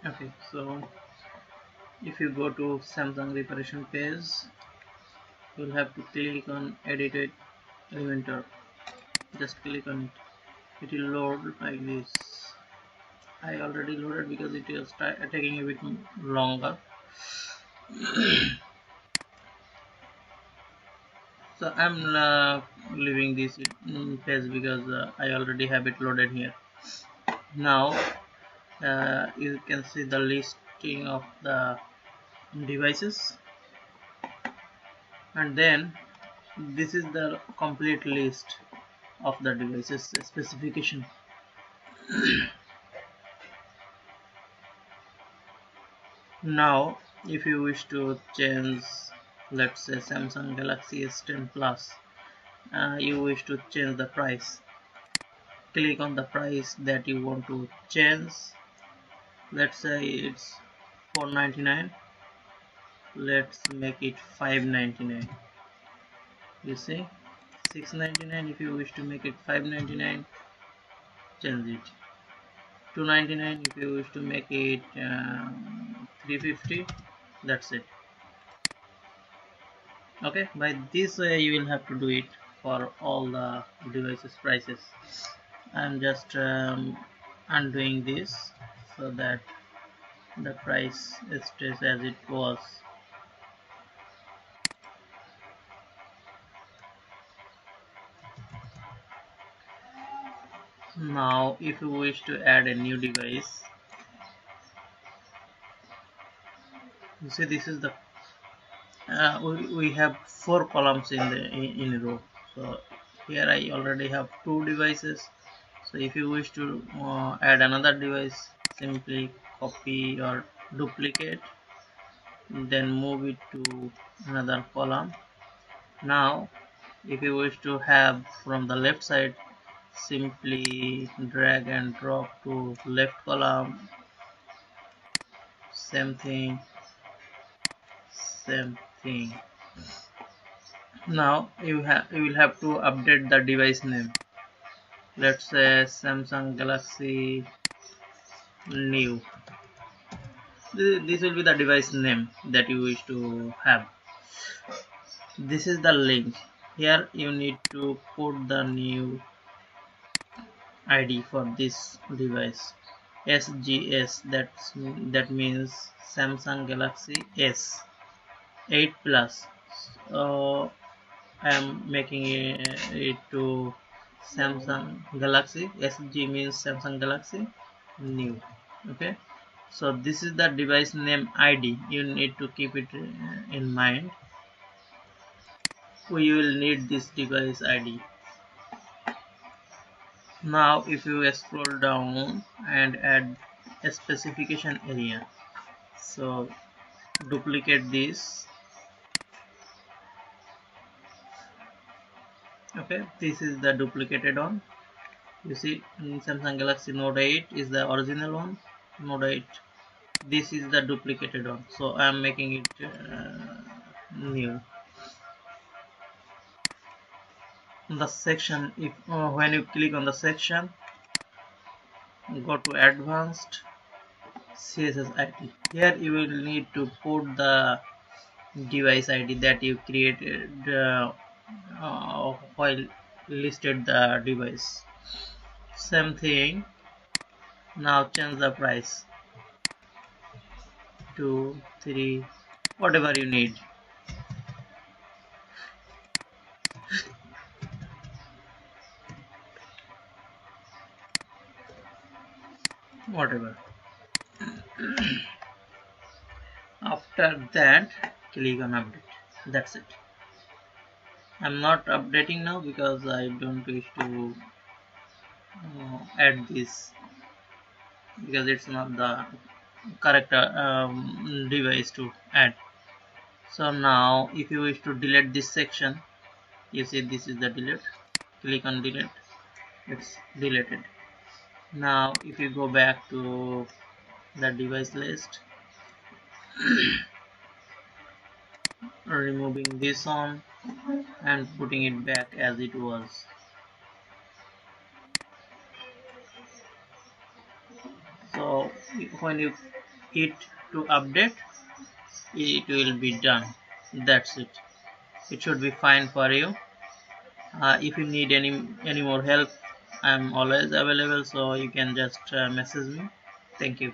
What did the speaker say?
Okay, so if you go to Samsung reparation page, you'll have to click on edited Elementor. Just click on it. It will load like this. I already loaded because it is taking a bit longer. So I'm leaving this page because I already have it loaded here. Now you can see the listing of the devices, and then this is the complete list of the devices specification. Now if you wish to change, let's say Samsung Galaxy S10 Plus, you wish to change the price, click on the price that you want to change. Let's say it's 499, let's make it 599. You see, 699. If you wish to make it 599, change it. 299 if you wish to make it 350. That's it. Okay, by this way you will have to do it for all the devices prices. I'm just undoing this so that the price stays as it was. Now if you wish to add a new device, you see this is the we have 4 columns in a row. So here I already have 2 devices. So if you wish to add another device, simply copy or duplicate, then move it to another column. Now if you wish to have from the left side, simply drag and drop to left column. Same thing, same thing. Now you will have to update the device name. Let's say Samsung Galaxy New. This will be the device name that you wish to have. This is the link. Here you need to put the new ID for this device. SGS, that means Samsung Galaxy S 8 Plus. So I am making it to Samsung Galaxy. SG means Samsung Galaxy New. Okay, so this is the device name ID. You need to keep it in mind. We will need this device ID. Now if you scroll down and add a specification area, so duplicate this. Okay, this is the duplicated one. You see, Samsung Galaxy Note 8 is the original one. Note 8, this is the duplicated one, so I am making it new. The section, if when you click on the section, go to advanced CSS ID. Here you will need to put the device ID that you created while listed the device. Same thing. Now change the price to 3, whatever you need. Whatever. After that, click on update. That's it. I'm not updating now because I don't wish to add this, because it's not the correct device to add. So now if you wish to delete this section, you see this is the delete. Click on delete. It's deleted. Now if you go back to the device list, removing this on and putting it back as it was. So when you it to update, it will be done. That's it. It should be fine for you. If you need any more help, I'm always available, so you can just message me. Thank you.